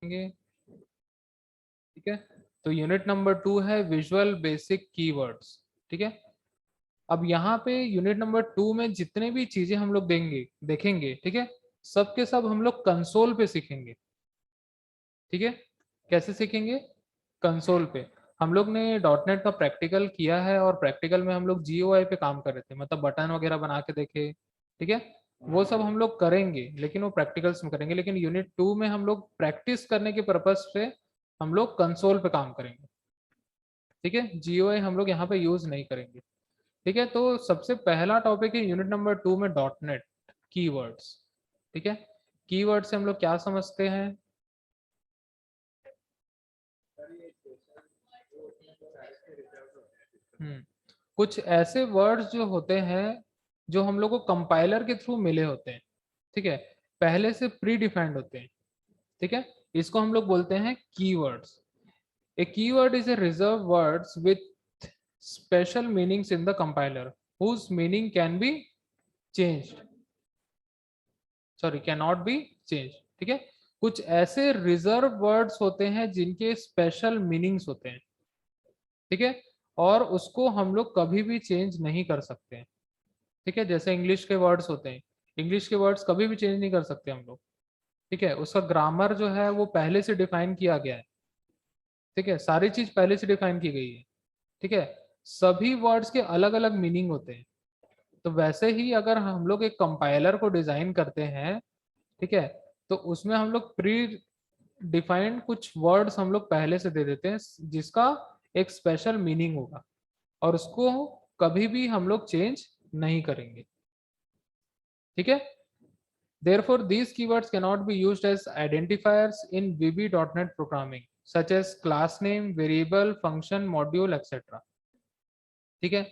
ठीक है, तो यूनिट नंबर 2 है विजुअल बेसिक कीवर्ड्स। ठीक है, अब यहाँ पे यूनिट नंबर 2 में जितने भी चीजें हम लोग देखेंगे, ठीक है, सब के सब हम लोग कंसोल पे सीखेंगे। ठीक है, कैसे सीखेंगे? कंसोल पे। हम लोग ने डॉटनेट का प्रैक्टिकल किया है और प्रैक्टिकल में हम लोग जीओआई पे काम कर रहे थे, मतलब बटन वगैरह बना के देखे। ठीक है, वो सब हम लोग करेंगे, लेकिन वो प्रैक्टिकल्स में करेंगे। लेकिन यूनिट 2 में हम लोग प्रैक्टिस करने के पर्पज से हम लोग कंसोल पे काम करेंगे। ठीक है, जीओआई हम लोग यहाँ पे यूज नहीं करेंगे। ठीक है, तो सबसे पहला टॉपिक है यूनिट नंबर 2 में डॉटनेट कीवर्ड्स। ठीक है, कीवर्ड से हम लोग क्या समझते हैं? कुछ ऐसे वर्ड्स जो होते हैं जो हम लोग को कंपाइलर के थ्रू मिले होते हैं। ठीक है, पहले से प्री डिफाइंड होते हैं। ठीक है, इसको हम लोग बोलते हैं keywords. A keyword is a reserve words with special meanings in the compiler whose meaning can be changed, sorry can not be change. ठीक है, कुछ ऐसे रिजर्व वर्ड्स होते हैं जिनके स्पेशल मीनिंग्स होते हैं। ठीक है, और उसको हम लोग कभी भी चेंज नहीं कर सकते हैं। ठीक है, जैसे इंग्लिश के वर्ड्स होते हैं, इंग्लिश के वर्ड्स कभी भी चेंज नहीं कर सकते हम लोग। ठीक है, उसका ग्रामर जो है वो पहले से डिफाइन किया गया है। ठीक है, सारी चीज पहले से डिफाइन की गई है। ठीक है, सभी वर्ड्स के अलग अलग मीनिंग होते हैं। तो वैसे ही अगर हम लोग एक कंपाइलर को डिजाइन करते हैं, ठीक है, तो उसमें हम लोग प्री डिफाइंड कुछ वर्ड्स हम लोग पहले से दे देते हैं जिसका एक स्पेशल मीनिंग होगा, और उसको कभी भी हम लोग चेंज नहीं करेंगे। ठीक है, therefore these keywords cannot be used as identifiers in VB.NET programming such as class name, variable, function, module, etc. ठीक है,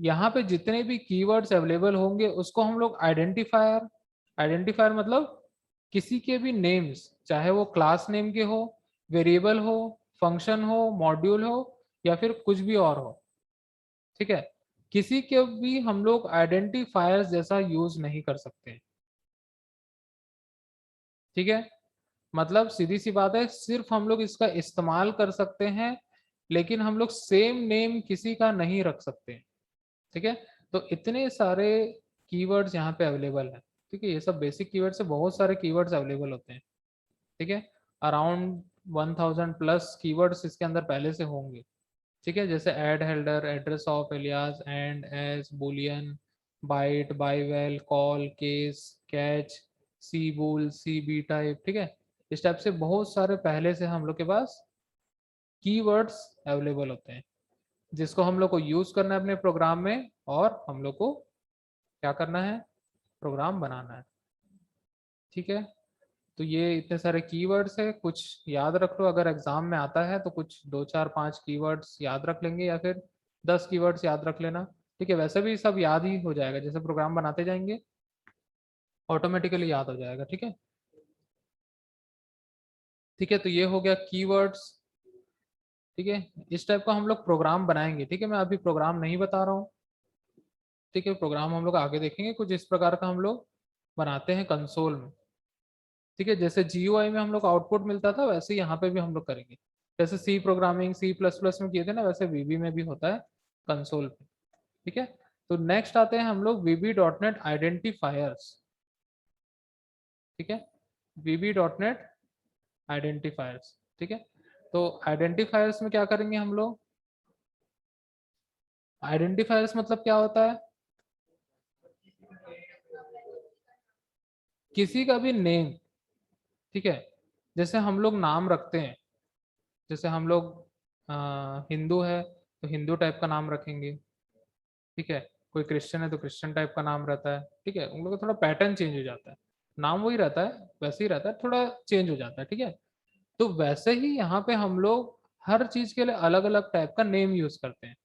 यहाँ पे जितने भी कीवर्ड्स अवेलेबल होंगे उसको हम लोग आइडेंटिफायर मतलब किसी के भी नेम्स, चाहे वो क्लास नेम के हो, वेरिएबल हो, फंक्शन हो, मॉड्यूल हो, या फिर कुछ भी और हो। ठीक है, किसी के भी हम लोग आइडेंटिफायर्स जैसा यूज नहीं कर सकते। ठीक है, मतलब सीधी सी बात है, सिर्फ हम लोग इसका इस्तेमाल कर सकते हैं, लेकिन हम लोग सेम नेम किसी का नहीं रख सकते। ठीक है, तो इतने सारे कीवर्ड्स यहाँ पे अवेलेबल है। ठीक है, ये सब बेसिक कीवर्ड से बहुत सारे कीवर्ड्स अवेलेबल होते हैं। ठीक है, अराउंड 1000 प्लस कीवर्ड्स इसके अंदर पहले से होंगे। ठीक है, जैसे add handler, address of alias, and, as, boolean, byte, byval, call, case, catch, C bool, C B type. ठीक है, इस टाइप से बहुत सारे पहले से हम लोग के पास कीवर्ड्स अवेलेबल होते हैं, जिसको हम लोग को यूज करना है अपने प्रोग्राम में, और हम लोग को क्या करना है? प्रोग्राम बनाना है। ठीक है, तो ये इतने सारे कीवर्ड्स है, कुछ याद रख लो, अगर एग्जाम में आता है तो कुछ 2 4 5 कीवर्ड्स याद रख लेंगे, या फिर 10 कीवर्ड्स याद रख लेना। ठीक है, वैसे भी सब याद ही हो जाएगा, जैसे प्रोग्राम बनाते जाएंगे ऑटोमेटिकली याद हो जाएगा। ठीक है, ठीक है, तो ये हो गया कीवर्ड्स। ठीक है, इस टाइप का हम लोग प्रोग्राम बनाएंगे। ठीक है, मैं अभी प्रोग्राम नहीं बता रहा हूँ। ठीक है, प्रोग्राम हम लोग आगे देखेंगे, कुछ इस प्रकार का हम लोग बनाते हैं कंसोल में। ठीक है, जैसे जीयूआई में हम लोग आउटपुट मिलता था, वैसे यहाँ पे भी हम लोग करेंगे। जैसे C programming C plus plus में किए थे ना, वैसे वीबी में भी होता है कंसोल पे। ठीक है, तो नेक्स्ट आते हैं हम लोग वीबी डॉट नेट आइडेंटिफायर्स। ठीक है, वीबी डॉट नेट आइडेंटिफायर्स। ठीक है, तो आइडेंटिफायर्स में क्या करेंगे हम लोग? आइडेंटिफायर्स मतलब क्या होता है? किसी का भी नेम। ठीक है, जैसे हम लोग नाम रखते हैं, जैसे हम लोग हिंदू है तो हिंदू टाइप का नाम रखेंगे। ठीक है, कोई क्रिश्चियन है तो क्रिश्चियन टाइप का नाम रहता है। ठीक है, उन लोगों का थोड़ा पैटर्न चेंज हो जाता है, नाम वही रहता है, वैसे ही रहता है, थोड़ा चेंज हो जाता है। ठीक है, तो वैसे ही यहाँ पे हम लोग हर चीज के लिए अलग अलग टाइप का नेम यूज करते हैं,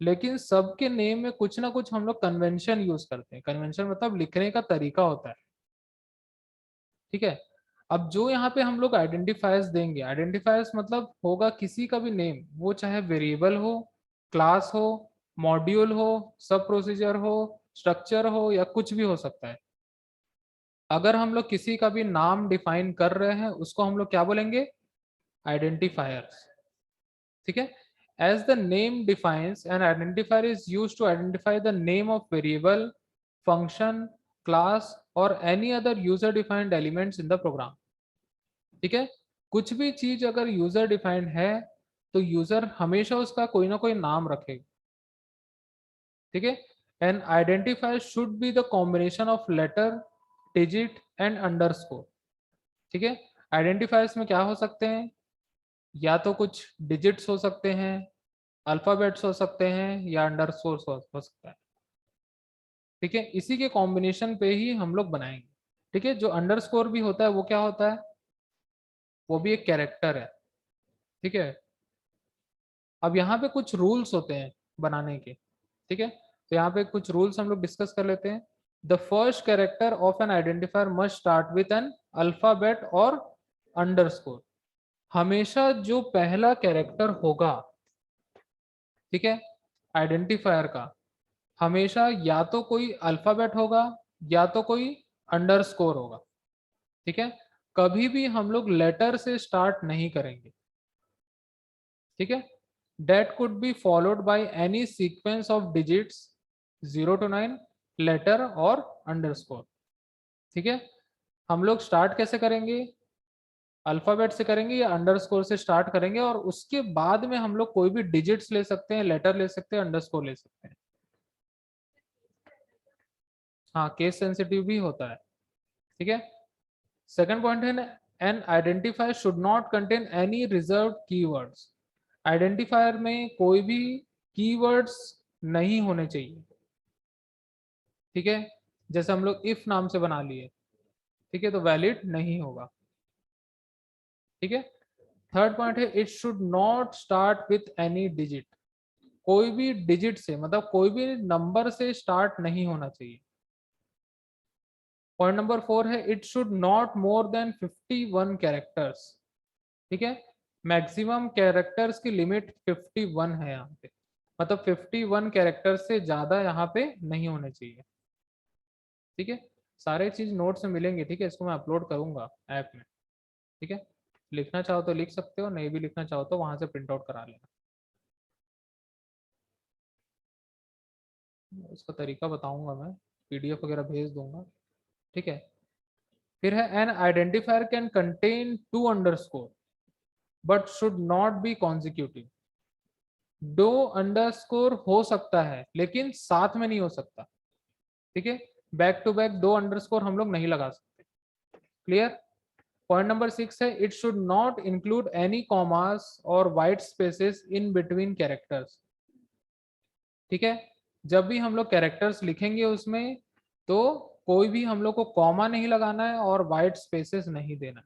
लेकिन सबके नेम में कुछ ना कुछ हम लोग कन्वेंशन यूज करते हैं। कन्वेंशन मतलब लिखने का तरीका होता है। ठीक है, अब जो यहाँ पे हम लोग आइडेंटिफायर्स देंगे, आइडेंटिफायर्स मतलब होगा किसी का भी नेम, वो चाहे वेरिएबल हो, क्लास हो, मॉड्यूल हो, सब प्रोसीजर हो, स्ट्रक्चर हो, या कुछ भी हो सकता है। अगर हम लोग किसी का भी नाम डिफाइन कर रहे हैं उसको हम लोग क्या बोलेंगे, आइडेंटिफायर्स। ठीक है, as the name defines, an identifier is used to identify the name of variable, function, class or any other user defined elements in the program। ठीक है, कुछ भी चीज अगर यूजर डिफाइंड है तो यूजर हमेशा उसका कोई ना कोई नाम रखेगा। ठीक है, an identifier should be the combination of letter, digit and underscore. ठीक है, आइडेंटिफायर्स में क्या हो सकते हैं, या तो कुछ डिजिट्स हो सकते हैं, अल्फाबेट्स हो सकते हैं या अंडरस्कोर हो सकता है। ठीक है, इसी के कॉम्बिनेशन पे ही हम लोग बनाएंगे। ठीक है, जो अंडरस्कोर भी होता है वो क्या होता है, वो भी एक कैरेक्टर है। ठीक है, अब यहाँ पे कुछ रूल्स होते हैं बनाने के। ठीक है, तो यहाँ पे कुछ रूल्स हम लोग डिस्कस कर लेते हैं। The first character of N identifier must start with an alphabet और अंडरस्कोर। हमेशा जो पहला कैरेक्टर होगा, ठीक है, आइडेंटिफायर का, हमेशा या तो कोई अल्फाबेट होगा या तो कोई अंडरस्कोर होगा। ठीक है, कभी भी हम लोग लेटर से स्टार्ट नहीं करेंगे। ठीक है, that could be followed by any sequence of digits 0 to 9, letter और अंडरस्कोर। ठीक है, हम लोग स्टार्ट कैसे करेंगे, अल्फाबेट से करेंगे या अंडरस्कोर से स्टार्ट करेंगे, और उसके बाद में हम लोग कोई भी डिजिट्स ले सकते हैं, लेटर ले सकते हैं, अंडरस्कोर ले सकते हैं। हाँ, केस सेंसिटिव भी होता है। ठीक है, सेकंड पॉइंट है, an identifier should not contain any reserve keywords. Identifier में कोई भी कीवर्ड्स नहीं होने चाहिए। ठीक है, जैसे हम लोग इफ नाम से बना लिए, ठीक है, तो वैलिड नहीं होगा। ठीक है, थर्ड पॉइंट है, it should not start with any digit. कोई भी डिजिट से, मतलब कोई भी नंबर से स्टार्ट नहीं होना चाहिए। पॉइंट नंबर 4 है, it should not more than 51 characters. ठीक है, मैक्सिमम कैरेक्टर्स की लिमिट 51 है यहाँ पे, मतलब 51 कैरेक्टर्स से ज्यादा यहाँ पे नहीं होने चाहिए। ठीक है, सारे चीज नोट्स में मिलेंगे। ठीक है, इसको मैं अपलोड करूंगा ऐप में। ठीक है, लिखना चाहो तो लिख सकते हो, नहीं भी लिखना चाहो तो वहां से प्रिंट आउट करा लेना। उसका तरीका बताऊंगा मैं, पीडीएफ वगैरह भेज दूंगा। ठीक है, फिर है, an identifier can contain two underscore but should not be consecutive. दो अंडरस्कोर हो सकता है लेकिन साथ में नहीं हो सकता। ठीक है, बैक टू बैक दो अंडरस्कोर हम लोग नहीं लगा सकते। क्लियर। पॉइंट नंबर 6 है, it should not include any commas और white spaces in between characters. ठीक है, जब भी हम लोग कैरेक्टर्स लिखेंगे उसमें, तो कोई भी हम लोग को कॉमा नहीं लगाना है और वाइट स्पेसेस नहीं देना है।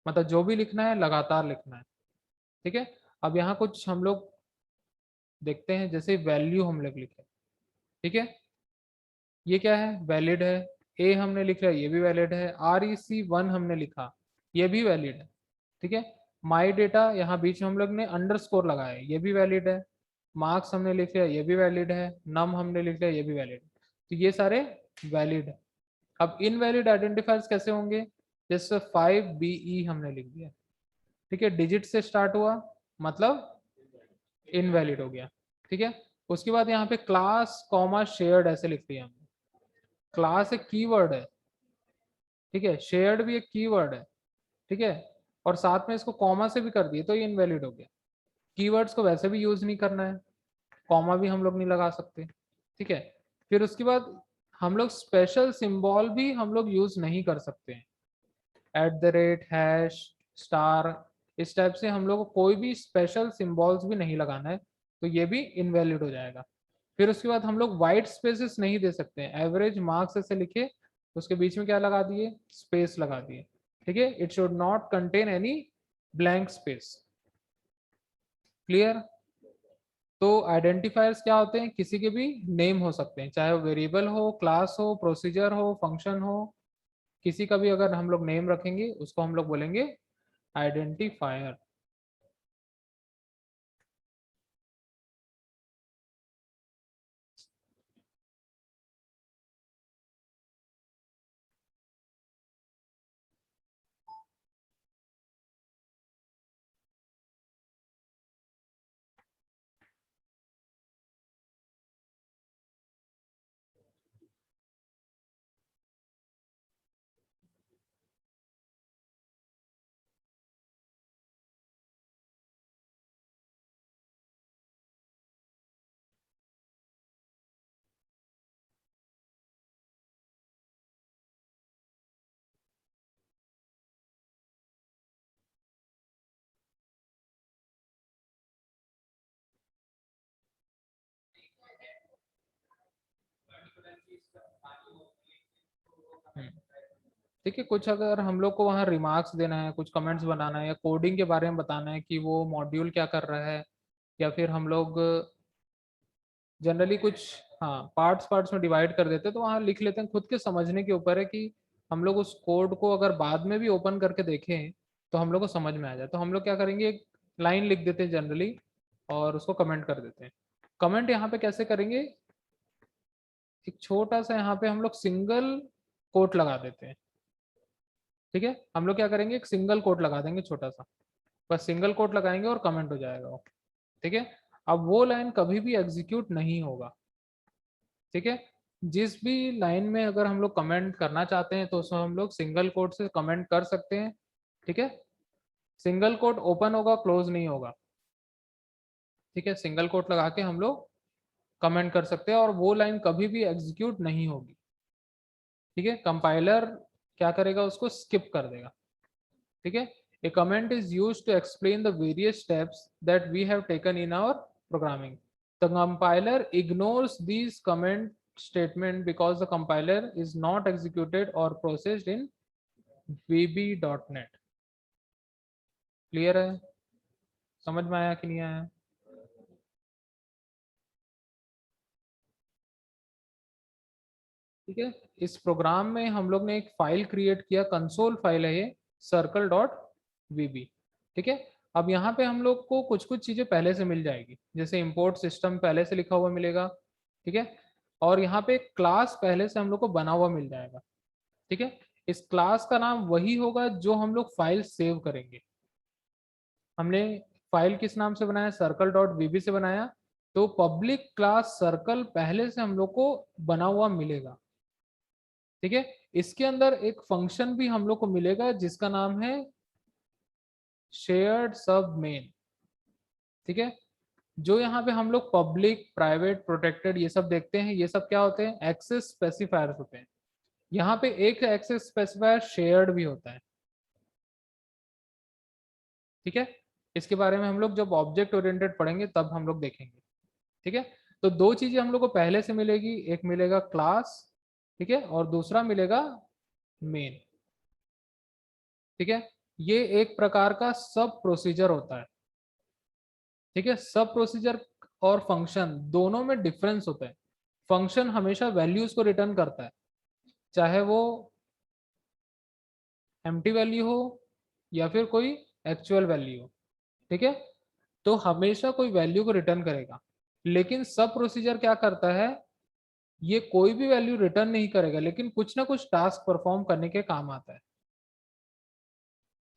मतलब जो भी लिखना है लगातार लिखना है। ठीक है, अब यहाँ कुछ हम लोग देखते हैं, जैसे वैल्यू हम लोग लिखे। ठीक है, ये क्या है, वैलिड है। ए हमने लिखा, ये भी वैलिड है। REC1 हमने लिखा, ये भी वैलिड है। ठीक है, माई डेटा यहाँ बीच में हम लोग ने अंडरस्कोर लगाया है, ये भी वैलिड है। मार्क्स हमने लिख लिया, ये भी वैलिड है। नम हमने लिख लिया, ये भी वैलिड है। तो ये सारे वैलिड है। अब इनवैलिड आइडेंटिफायर्स कैसे होंगे, जैसे 5BE हमने लिख दिया। ठीक है, डिजिट से स्टार्ट हुआ, मतलब इनवैलिड हो गया। ठीक है, उसके बाद यहाँ पे क्लास कॉमा शेयर्ड ऐसे लिख दिया हमने। क्लास एक कीवर्ड है, ठीक है, शेयर्ड भी एक कीवर्ड है। ठीक है, और साथ में इसको कॉमा से भी कर दिए तो ये इनवैलिड हो गया। कीवर्ड्स को वैसे भी यूज नहीं करना है, कॉमा भी हम लोग नहीं लगा सकते। ठीक है, फिर उसके बाद हम लोग स्पेशल सिंबल भी हम लोग यूज नहीं कर सकते हैं। @ हैश स्टार, इस टाइप से हम लोग को कोई भी स्पेशल सिंबल्स भी नहीं लगाना है, तो ये भी इनवैलिड हो जाएगा। फिर उसके बाद हम लोग वाइट स्पेसेस नहीं दे सकते हैं। एवरेज मार्क्स ऐसे लिखे, उसके बीच में क्या लगा दिए, स्पेस लगा दिए। ठीक है, it should not contain any blank space. Clear. तो आइडेंटिफायर्स क्या होते हैं, किसी के भी नेम हो सकते हैं, चाहे वो वेरिएबल हो, क्लास हो, प्रोसीजर हो, फंक्शन हो। किसी का भी अगर हम लोग नेम रखेंगे उसको हम लोग बोलेंगे आइडेंटिफायर। ठीक है, कुछ अगर हम लोग को वहाँ रिमार्क्स देना है, कुछ कमेंट्स बनाना है या कोडिंग के बारे में बताना है कि वो मॉड्यूल क्या कर रहा है, या फिर हम लोग जनरली कुछ, हाँ, पार्ट्स पार्ट्स में डिवाइड कर देते हैं, तो वहाँ लिख लेते हैं। खुद के समझने के ऊपर है कि हम लोग उस कोड को अगर बाद में भी ओपन करके देखें तो हम लोग को समझ में आ जाए। तो हम लोग क्या करेंगे, एक लाइन लिख देते हैं जनरली और उसको कमेंट कर देते हैं। कमेंट यहाँ पे कैसे करेंगे, एक छोटा सा यहाँ पे हम लोग सिंगल कोट लगा देते हैं। ठीक है, हम लोग क्या करेंगे, एक सिंगल कोट लगा देंगे छोटा सा, बस सिंगल कोट लगाएंगे और कमेंट हो जाएगा वो। ठीक है, अब वो लाइन कभी भी एग्जीक्यूट नहीं होगा। ठीक है, जिस भी लाइन में अगर हम लोग कमेंट करना चाहते हैं तो उसमें हम लोग सिंगल कोट से कमेंट कर सकते हैं। ठीक है, सिंगल कोट ओपन होगा, क्लोज नहीं होगा। ठीक है, सिंगल कोट लगा के हम लोग कमेंट कर सकते हैं और वो लाइन कभी भी एग्जीक्यूट नहीं होगी। ठीक है, कंपाइलर क्या करेगा, उसको स्किप कर देगा। ठीक है, a comment is used to explain the various steps that we have taken in our programming. The compiler ignores these comment statement because the compiler is not executed or processed in vb.net. Clear है, समझ में आया कि नहीं आया? ठीक है, इस प्रोग्राम में हम लोग ने एक फाइल क्रिएट किया, कंसोल फाइल है ये, circle.vb। ठीक है, अब यहाँ पे हम लोग को कुछ कुछ चीजें पहले से मिल जाएगी, जैसे इंपोर्ट सिस्टम पहले से लिखा हुआ मिलेगा। ठीक है, और यहाँ पे क्लास पहले से हम लोग को बना हुआ मिल जाएगा। ठीक है, इस क्लास का नाम वही होगा जो हम लोग फाइल सेव करेंगे। हमने फाइल किस नाम से बनाया, circle.vb से बनाया, तो पब्लिक क्लास सर्कल पहले से हम लोग को बना हुआ मिलेगा। ठीक है, इसके अंदर एक फंक्शन भी हम लोग को मिलेगा जिसका नाम है शेयर्ड सब मेन। ठीक है, जो यहाँ पे हम लोग पब्लिक, प्राइवेट, प्रोटेक्टेड ये सब देखते हैं, ये सब क्या होते हैं, एक्सेस स्पेसिफायर्स होते हैं। यहाँ पे एक एक्सेस स्पेसिफायर शेयर्ड भी होता है। ठीक है, इसके बारे में हम लोग जब ऑब्जेक्ट ओरिएंटेड पढ़ेंगे तब हम लोग देखेंगे। ठीक है, तो दो चीजें हम लोग को पहले से मिलेगी, एक मिलेगा क्लास, ठीक है, और दूसरा मिलेगा मेन। ठीक है, ये एक प्रकार का सब प्रोसीजर होता है। ठीक है, सब प्रोसीजर और फंक्शन दोनों में डिफरेंस होता है। फंक्शन हमेशा वैल्यूज को रिटर्न करता है, चाहे वो एम्प्टी वैल्यू हो या फिर कोई एक्चुअल वैल्यू हो। ठीक है, तो हमेशा कोई वैल्यू को रिटर्न करेगा। लेकिन सब प्रोसीजर क्या करता है, ये कोई भी वैल्यू रिटर्न नहीं करेगा, लेकिन कुछ ना कुछ टास्क परफॉर्म करने के काम आता है।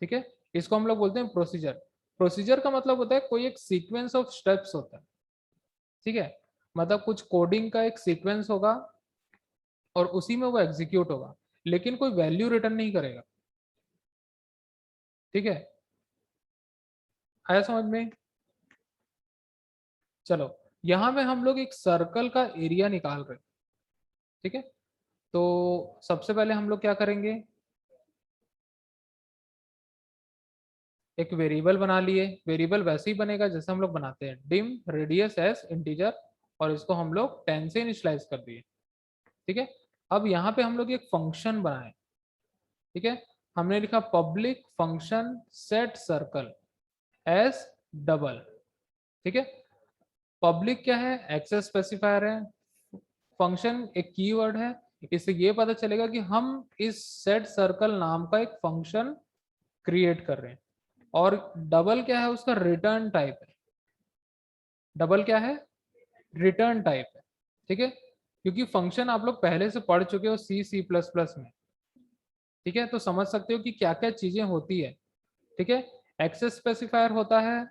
ठीक है, इसको हम लोग बोलते हैं प्रोसीजर। प्रोसीजर का मतलब होता है कोई एक सीक्वेंस ऑफ स्टेप्स होता है। ठीक है, मतलब कुछ कोडिंग का एक सीक्वेंस होगा और उसी में वो एग्जीक्यूट होगा, लेकिन कोई वैल्यू रिटर्न नहीं करेगा। ठीक है, आया समझ में? चलो, यहां में हम लोग एक सर्कल का एरिया निकाल रहे हैं। ठीक है, तो सबसे पहले हम लोग क्या करेंगे, एक वेरिएबल बना लिए। वेरिएबल वैसे ही बनेगा जैसे हम लोग बनाते हैं, डिम रेडियस एज इंटीजर, और इसको हम लोग 10 से इनिशियलाइज कर दिए। ठीक है, अब यहाँ पे हम लोग एक फंक्शन बनाए। ठीक है, हमने लिखा public function set circle as double. ठीक है, पब्लिक क्या है, एक्सेस स्पेसिफायर है, फंक्शन एक कीवर्ड है। इससे ये पता चलेगा कि हम इस सेट सर्कल नाम का एक फंक्शन क्रिएट कर रहे हैं। और डबल क्या है, उसका रिटर्न टाइप है। डबल क्या है, रिटर्न टाइप है। ठीक है, क्योंकि फंक्शन आप लोग पहले से पढ़ चुके हो C++ में। ठीक है, तो समझ सकते हो कि क्या क्या चीजें होती है। ठीक है, एक्सेस स्पेसिफायर होता है,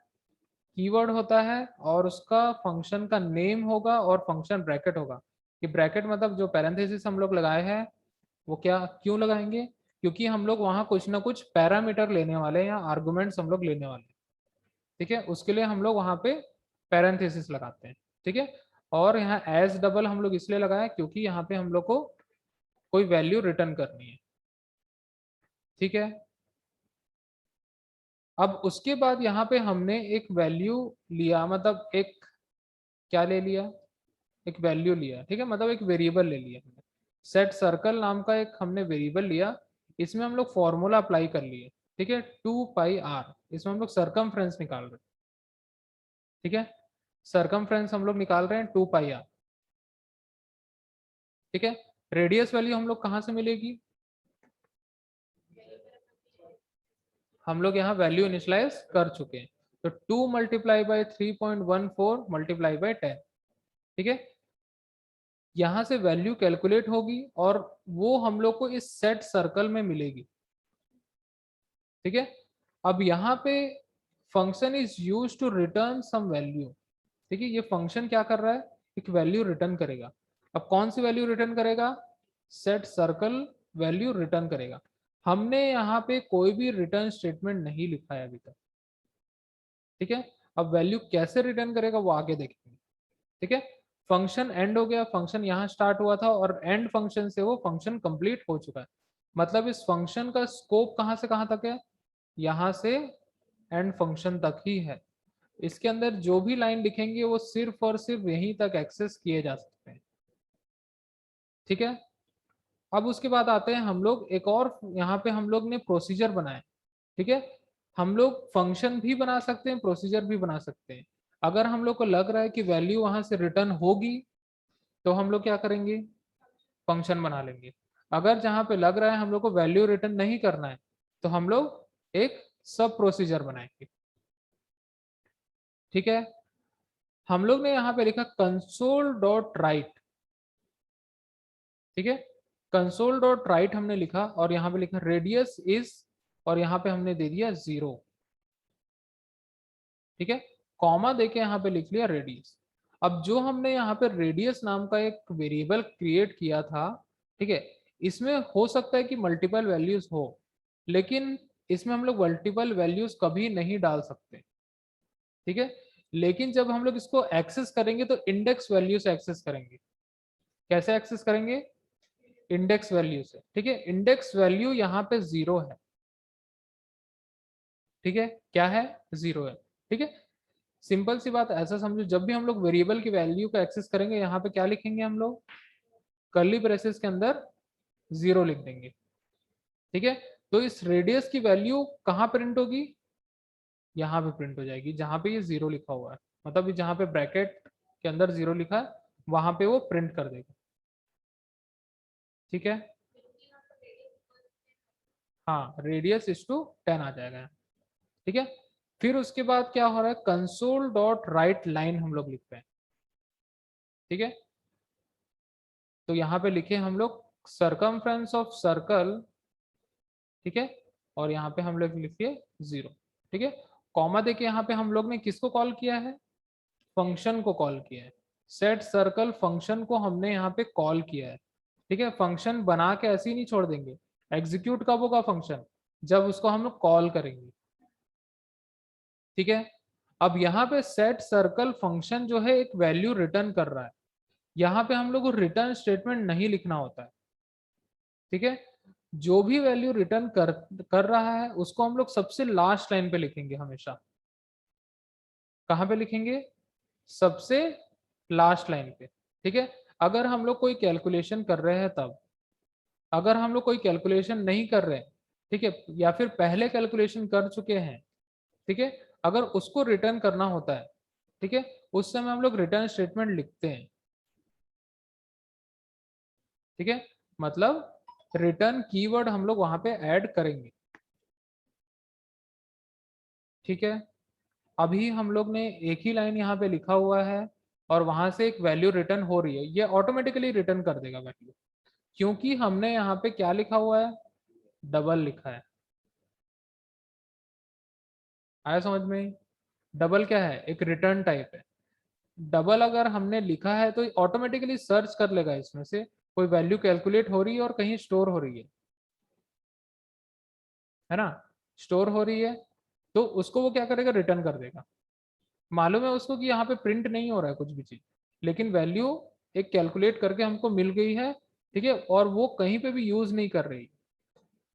कीवर्ड होता है, और उसका फंक्शन का नेम होगा और फंक्शन ब्रैकेट होगा। ये ब्रैकेट मतलब जो पैरेंथेसिस हम लोग लगाए हैं, वो क्या क्यों लगाएंगे, क्योंकि हम लोग वहां कुछ ना कुछ पैरामीटर लेने वाले हैं या आर्गुमेंट्स हम लोग लेने वाले हैं। ठीक है, उसके लिए हम लोग वहां पे पैरेंथेसिस लगाते हैं। ठीक है, और यहाँ एज डबल हम लोग इसलिए लगाए क्योंकि यहाँ पे हम लोग को कोई वैल्यू रिटर्न करनी है। ठीक है, अब उसके बाद यहाँ पे हमने एक वैल्यू लिया, मतलब एक क्या ले लिया, एक वैल्यू लिया। ठीक है, मतलब एक वेरिएबल ले लिया हमने। सेट सर्कल नाम का एक हमने वेरिएबल लिया, इसमें हम लोग फॉर्मूला अप्लाई कर लिए, ठीक है, 2 पाई r, इसमें हम लोग सरकमफ्रेंस निकाल रहे हैं, ठीक है, सरकमफ्रेंस हम लोग निकाल रहे हैं 2 पाई r, ठीक है। रेडियस वैल्यू हम लोग कहाँ से मिलेगी, हम लोग यहाँ वैल्यू इनिशियलाइज कर चुके हैं, तो 2 मल्टीप्लाई बाई 3.14 मल्टीप्लाई बाई 10, ठीक है। यहाँ से वैल्यू कैलकुलेट होगी और वो हम लोग को इस सेट सर्कल में मिलेगी, ठीक है। अब यहाँ पे function is use to return some value, ठीक है, ये फंक्शन क्या कर रहा है, एक वैल्यू रिटर्न करेगा। अब कौन सी वैल्यू रिटर्न करेगा, सेट सर्कल वैल्यू रिटर्न करेगा। हमने यहाँ पे कोई भी रिटर्न स्टेटमेंट नहीं लिखा है अभी तक, ठीक है। अब वैल्यू कैसे रिटर्न करेगा वो आगे देखेंगे, ठीक है। फंक्शन एंड हो गया, फंक्शन यहाँ स्टार्ट हुआ था और एंड फंक्शन से वो फंक्शन कंप्लीट हो चुका है, मतलब इस फंक्शन का स्कोप कहाँ से कहाँ तक है, यहाँ से एंड फंक्शन तक ही है। इसके अंदर जो भी लाइन लिखेंगे वो सिर्फ और सिर्फ यहीं तक एक्सेस किए जा सकते हैं, ठीक है। अब उसके बाद आते हैं हम लोग एक और, यहाँ पे हम लोग ने प्रोसीजर बनाए, ठीक है। हम लोग फंक्शन भी बना सकते हैं, प्रोसीजर भी बना सकते हैं। अगर हम लोग को लग रहा है कि वैल्यू वहां से रिटर्न होगी तो हम लोग क्या करेंगे, फंक्शन बना लेंगे। अगर जहां पे लग रहा है हम लोग को वैल्यू रिटर्न नहीं करना है तो हम लोग एक सब प्रोसीजर बनाएंगे, ठीक है। हम लोग ने यहाँ पे लिखा कंसोल डॉट राइट, ठीक है, कंसोल डॉट राइट हमने लिखा और यहाँ पे लिखा रेडियस इज, और यहाँ पे हमने दे दिया 0, ठीक है, कॉमा देके यहाँ पे लिख लिया रेडियस। अब जो हमने यहाँ पे रेडियस नाम का एक वेरिएबल क्रिएट किया था, ठीक है, इसमें हो सकता है कि मल्टीपल वैल्यूज हो, लेकिन इसमें हम लोग मल्टीपल वैल्यूज कभी नहीं डाल सकते, ठीक है। लेकिन जब हम लोग इसको एक्सेस करेंगे तो इंडेक्स वैल्यू से एक्सेस करेंगे। कैसे एक्सेस करेंगे, इंडेक्स वैल्यू से, ठीक है। इंडेक्स वैल्यू यहाँ पे 0 है, ठीक है, क्या है, 0 है, ठीक है। सिंपल सी बात, ऐसा समझो जब भी हम लोग वेरिएबल की वैल्यू को एक्सेस करेंगे यहाँ पे क्या लिखेंगे हम लोग, कर्ली ब्रेसेस के अंदर 0 लिख देंगे, ठीक है। तो इस रेडियस की वैल्यू कहाँ प्रिंट होगी, यहाँ पे प्रिंट हो जाएगी जहां पे ये 0 लिखा हुआ है, मतलब जहां पे ब्रैकेट के अंदर 0 लिखा है वहां पे वो प्रिंट कर देगा, ठीक है। हाँ, रेडियस इज टू 10 आ जाएगा, ठीक है। फिर उसके बाद क्या हो रहा है, कंसोल डॉट राइट लाइन हम लोग लिखते हैं, ठीक है। तो यहाँ पे लिखे हम लोग सरकमफ्रेंस ऑफ सर्कल, ठीक है, और यहाँ पे हम लोग लिखिए 0, ठीक है। कॉमा देके यहाँ पे हम लोग ने किसको कॉल किया है, फंक्शन को कॉल किया है, सेट सर्कल फंक्शन को हमने यहाँ पे कॉल किया है, ठीक है। फंक्शन बना के ऐसे ही नहीं छोड़ देंगे, एग्जीक्यूट कब होगा फंक्शन, जब उसको हम लोग कॉल करेंगे, ठीक है। अब यहाँ पे सेट सर्कल फंक्शन जो है एक वैल्यू रिटर्न कर रहा है, यहाँ पे हम लोग को रिटर्न स्टेटमेंट नहीं लिखना होता है, ठीक है। जो भी वैल्यू रिटर्न कर रहा है उसको हम लोग सबसे लास्ट लाइन पे लिखेंगे हमेशा। कहाँ पे लिखेंगे, सबसे लास्ट लाइन पे, ठीक है। अगर हम लोग कोई कैलकुलेशन कर रहे हैं तब, अगर हम लोग कोई कैलकुलेशन नहीं कर रहे हैं, ठीक है, या फिर पहले कैलकुलेशन कर चुके हैं, ठीक है, अगर उसको रिटर्न करना होता है, ठीक है, उस समय हम लोग रिटर्न स्टेटमेंट लिखते हैं, ठीक है, मतलब रिटर्न कीवर्ड हम लोग वहां पे ऐड करेंगे, ठीक है। अभी हम लोग ने एक ही लाइन यहाँ पे लिखा हुआ है और वहां से एक वैल्यू रिटर्न हो रही है, ये ऑटोमेटिकली रिटर्न कर देगा वैल्यू, क्योंकि हमने यहाँ पे क्या लिखा हुआ है, डबल लिखा है। आया समझ में, डबल क्या है, एक रिटर्न टाइप है। डबल अगर हमने लिखा है तो ऑटोमेटिकली सर्च कर लेगा इसमें से कोई वैल्यू कैलकुलेट हो रही है और कहीं स्टोर हो रही है ना, स्टोर हो रही है, तो उसको वो क्या करेगा, रिटर्न कर देगा। मालूम है उसको कि यहाँ पे प्रिंट नहीं हो रहा है कुछ भी चीज, लेकिन वैल्यू एक कैलकुलेट करके हमको मिल गई है, ठीक है, और वो कहीं पे भी यूज नहीं कर रही,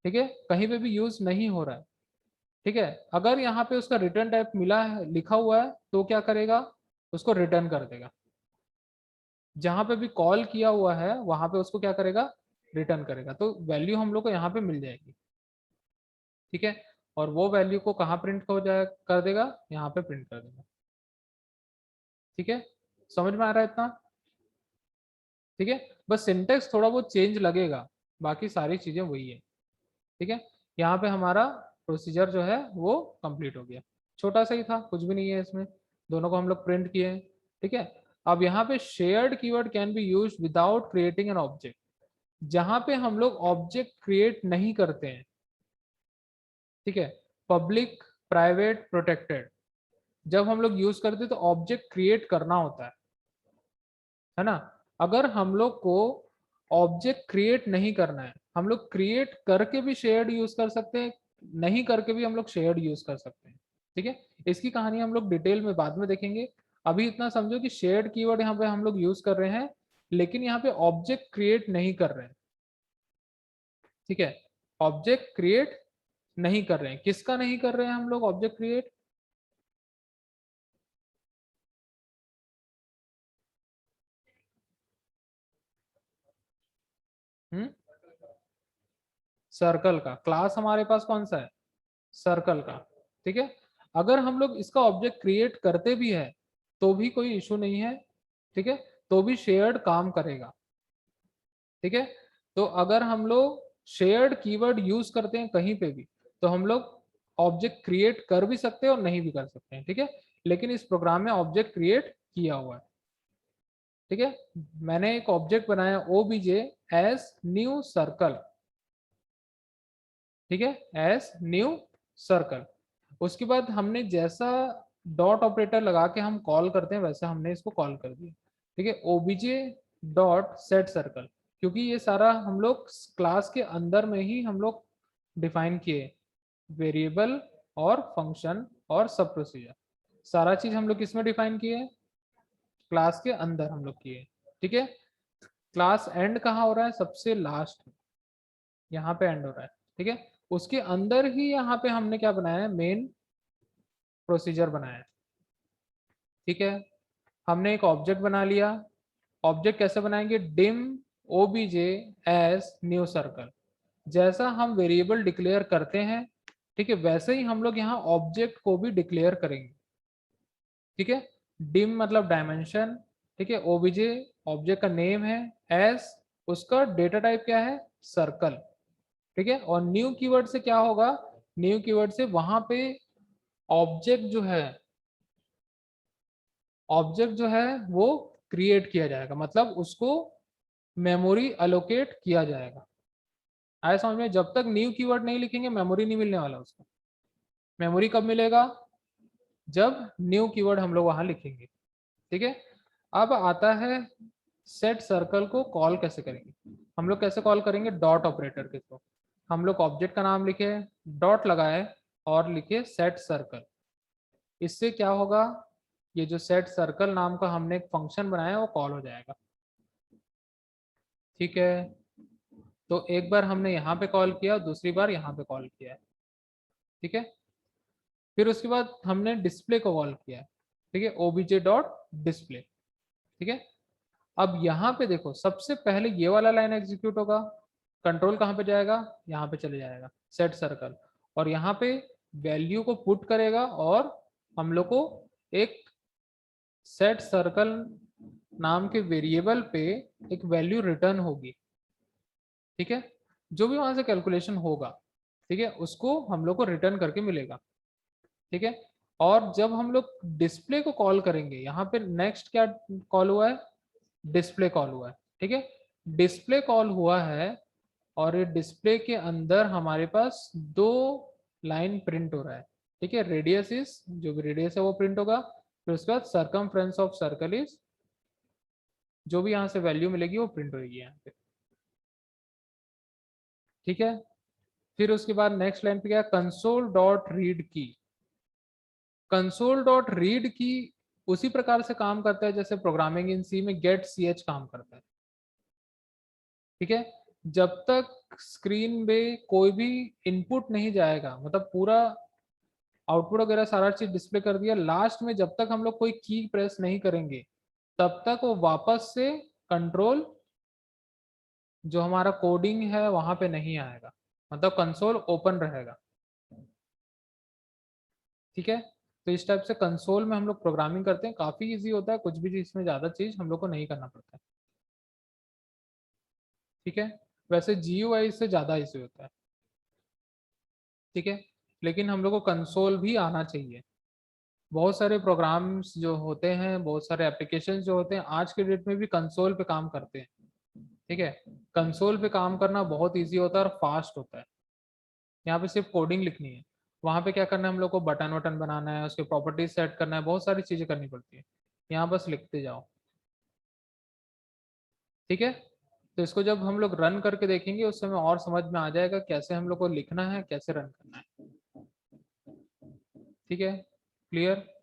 ठीक है, कहीं पे भी यूज नहीं हो रहा है, ठीक है। अगर यहाँ पे उसका रिटर्न टाइप मिला है, लिखा हुआ है, तो क्या करेगा, उसको रिटर्न कर देगा, जहां पे भी कॉल किया हुआ है वहां पे उसको क्या करेगा, रिटर्न करेगा। तो वैल्यू हम लोग को यहाँ पे मिल जाएगी, ठीक है। और वो वैल्यू को कहाँ प्रिंट हो जाए कर देगा, यहाँ पे प्रिंट कर देगा, ठीक है। समझ में आ रहा है इतना, ठीक है। बस सिंटेक्स थोड़ा बहुत चेंज लगेगा, बाकी सारी चीजें वही है, ठीक है। यहाँ पे हमारा प्रोसीजर जो है वो कंप्लीट हो गया, छोटा सा ही था, कुछ भी नहीं है इसमें, दोनों को हम लोग प्रिंट किए हैं, ठीक है। अब यहाँ पे shared keyword can be used without creating an object, जहां पे हम लोग ऑब्जेक्ट क्रिएट नहीं करते हैं, ठीक है। पब्लिक, प्राइवेट, प्रोटेक्टेड, जब हम लोग यूज करते हैं तो ऑब्जेक्ट क्रिएट करना होता है ना। अगर हम लोग को ऑब्जेक्ट क्रिएट नहीं करना है, हम लोग क्रिएट करके भी शेयर्ड यूज कर सकते हैं, नहीं करके भी हम लोग शेयर्ड यूज कर सकते हैं, ठीक है। इसकी कहानी हम लोग डिटेल में बाद में देखेंगे। अभी इतना समझो कि शेयर्ड कीवर्ड यहाँ पे हम लोग यूज कर रहे हैं, लेकिन यहाँ पे ऑब्जेक्ट क्रिएट नहीं कर रहे हैं, ठीक है। ऑब्जेक्ट क्रिएट नहीं कर रहे हैं, किसका नहीं कर रहे हैं हम लोग ऑब्जेक्ट क्रिएट, हम्म, सर्कल का। क्लास हमारे पास कौन सा है, सर्कल का, ठीक है। अगर हम लोग इसका ऑब्जेक्ट क्रिएट करते भी है तो भी कोई इशू नहीं है, ठीक है, तो भी शेयर्ड काम करेगा, ठीक है। तो अगर हम लोग शेयर्ड कीवर्ड यूज करते हैं कहीं पे भी, तो हम लोग ऑब्जेक्ट क्रिएट कर भी सकते हैं और नहीं भी कर सकते हैं, ठीक है। लेकिन इस प्रोग्राम में ऑब्जेक्ट क्रिएट किया हुआ है, ठीक है। मैंने एक ऑब्जेक्ट बनाया ओबीजे एज न्यू सर्कल, ठीक है, एज न्यू सर्कल। उसके बाद हमने जैसा डॉट ऑपरेटर लगा के हम कॉल करते हैं वैसे हमने इसको कॉल कर दिया, ठीक है, ओबीजे डॉट सेट सर्कल, क्योंकि ये सारा हम लोग क्लास के अंदर में ही हम लोग डिफाइन किए, वेरिएबल और फंक्शन और सब प्रोसीजर, सारा चीज हम लोग किसमें डिफाइन किए, क्लास के अंदर हम लोग किए, ठीक है। क्लास एंड कहाँ हो रहा है, सबसे लास्ट, यहाँ पे एंड हो रहा है, ठीक है। उसके अंदर ही यहाँ पे हमने क्या बनाया है, मेन प्रोसीजर बनाया है, ठीक है। हमने एक ऑब्जेक्ट बना लिया, ऑब्जेक्ट कैसे बनाएंगे, dim OBJ as new circle, जैसा हम वेरिएबल डिक्लेयर करते हैं, ठीक है, वैसे ही हम लोग यहाँ ऑब्जेक्ट को भी डिक्लेयर करेंगे, ठीक है। डिम मतलब डायमेंशन, ठीक है, ओबीजे ऑब्जेक्ट का नेम है, एज उसका डेटा टाइप क्या है, सर्कल, ठीक है। और न्यू कीवर्ड से क्या होगा, न्यू कीवर्ड से वहां पे ऑब्जेक्ट जो है, ऑब्जेक्ट जो है वो क्रिएट किया जाएगा, मतलब उसको मेमोरी अलोकेट किया जाएगा। आया समझ में, जब तक न्यू कीवर्ड नहीं लिखेंगे मेमोरी नहीं मिलने वाला उसको, मेमोरी कब मिलेगा, जब न्यू कीवर्ड हम लोग वहां लिखेंगे, ठीक है। अब आता है सेट सर्कल को कॉल कैसे करेंगे, हम लोग कैसे कॉल करेंगे, डॉट ऑपरेटर के थ्रू। हम लोग ऑब्जेक्ट का नाम लिखे, डॉट लगाए और लिखे सेट सर्कल, इससे क्या होगा, ये जो सेट सर्कल नाम का हमने एक फंक्शन बनाया है वो कॉल हो जाएगा, ठीक है। तो एक बार हमने यहाँ पे कॉल किया, दूसरी बार यहाँ पे कॉल किया है, ठीक है। फिर उसके बाद हमने डिस्प्ले को कॉल किया है, ठीक है, ओबीजे डॉट डिस्प्ले, ठीक है। अब यहाँ पे देखो सबसे पहले ये वाला लाइन एग्जीक्यूट होगा, कंट्रोल कहाँ पे जाएगा, यहाँ पे चले जाएगा सेट सर्कल, और यहाँ पे वैल्यू को पुट करेगा और हम लोग को एक सेट सर्कल नाम के वेरिएबल पे एक वैल्यू रिटर्न होगी, ठीक है। जो भी वहां से कैलकुलेशन होगा, ठीक है, उसको हम लोग को रिटर्न करके मिलेगा, ठीक है। और जब हम लोग डिस्प्ले को कॉल करेंगे, यहाँ पे नेक्स्ट क्या कॉल हुआ है, डिस्प्ले कॉल हुआ है, ठीक है। डिस्प्ले कॉल हुआ है और ये डिस्प्ले के अंदर हमारे पास दो लाइन प्रिंट हो रहा है, ठीक है, रेडियस इज, जो भी रेडियस है वो प्रिंट होगा, फिर उसके बाद सरकमफ्रेंस ऑफ सर्कल इज, जो भी यहाँ से वैल्यू मिलेगी वो प्रिंट होगी यहाँ पे, ठीक है। फिर उसके बाद नेक्स्ट लाइन पे क्या, कंसोल डॉट रीड की, कंसोल डॉट रीड की उसी प्रकार से काम करता है जैसे प्रोग्रामिंग इन सी में गेट सी एच काम करता है, ठीक है। जब तक स्क्रीन में कोई भी इनपुट नहीं जाएगा, मतलब पूरा आउटपुट वगैरह सारा चीज डिस्प्ले कर दिया, लास्ट में जब तक हम लोग कोई की प्रेस नहीं करेंगे तब तक वो वापस से कंट्रोल जो हमारा कोडिंग है वहां पे नहीं आएगा, मतलब कंसोल ओपन रहेगा। ठीक है, तो इस टाइप से कंसोल में हम लोग प्रोग्रामिंग करते हैं, काफी इजी होता है, कुछ भी चीज में ज्यादा चीज हम लोग को नहीं करना पड़ता है। ठीक है, वैसे GUI से ज्यादा इजी होता है। ठीक है, लेकिन हम लोग को कंसोल भी आना चाहिए। बहुत सारे प्रोग्राम्स जो होते हैं, बहुत सारे एप्लीकेशन जो होते हैं आज के डेट में भी कंसोल पे काम करते हैं। ठीक है, कंसोल पे काम करना बहुत इजी होता है और फास्ट होता है। यहाँ पे सिर्फ कोडिंग लिखनी है, वहाँ पे क्या करना है हम लोग को, बटन वटन बनाना है, उसके प्रॉपर्टीज सेट करना है, बहुत सारी चीजें करनी पड़ती है। यहाँ बस लिखते जाओ। ठीक है, तो इसको जब हम लोग रन करके देखेंगे उस समय और समझ में आ जाएगा कैसे हम लोग को लिखना है, कैसे रन करना है। ठीक है, क्लियर।